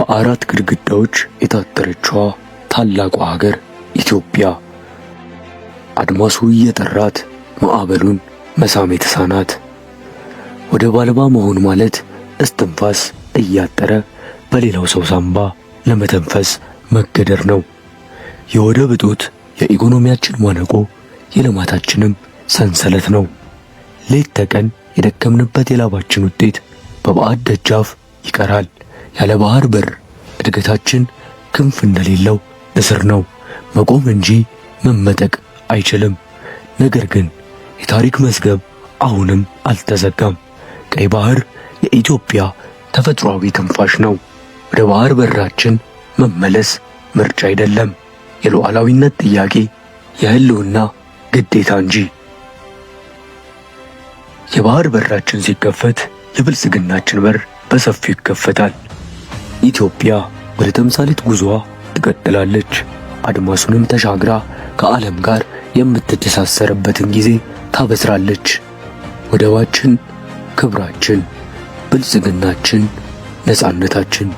በአራት ግድግዳዎች የታጠረችዋ ታላቋ ሀገር ኢትዮጵያ አድማሱ እየጠራት ማዕበሉን መሳም የተሳናት ወደብ አልባ መሆን ማለት እስትንፋስ እያጠረ በሌላው ሰው ሳንባ ለመተንፈስ መገደር ነው። የወደብ እጦት የኢኮኖሚያችን ማነቆ የልማታችንም ሰንሰለት ነው። ሌት ተቀን የደከምንበት የላባችን ውጤት በባዕድ ደጃፍ ይቀራል። ያለ ባህር በር እድገታችን ክንፍ እንደሌለው ንስር ነው። መቆም እንጂ መመጠቅ አይችልም። ነገር ግን የታሪክ መዝገብ አሁንም አልተዘጋም። ቀይ ባህር የኢትዮጵያ ተፈጥሯዊ ትንፋሽ ነው። ወደ ባህር በራችን መመለስ ምርጫ አይደለም፣ የሉዓላዊነት ጥያቄ፣ የህልውና ግዴታ እንጂ። የባህር በራችን ሲከፈት የብልጽግናችን በር በሰፊው ይከፈታል። ኢትዮጵያ ወደ ተምሳሌት ጉዞዋ ትቀጥላለች። አድማሱንም ተሻግራ ከዓለም ጋር የምትተሳሰርበትን ጊዜ ታበስራለች። ወደባችን ክብራችን፣ ብልጽግናችን፣ ነፃነታችን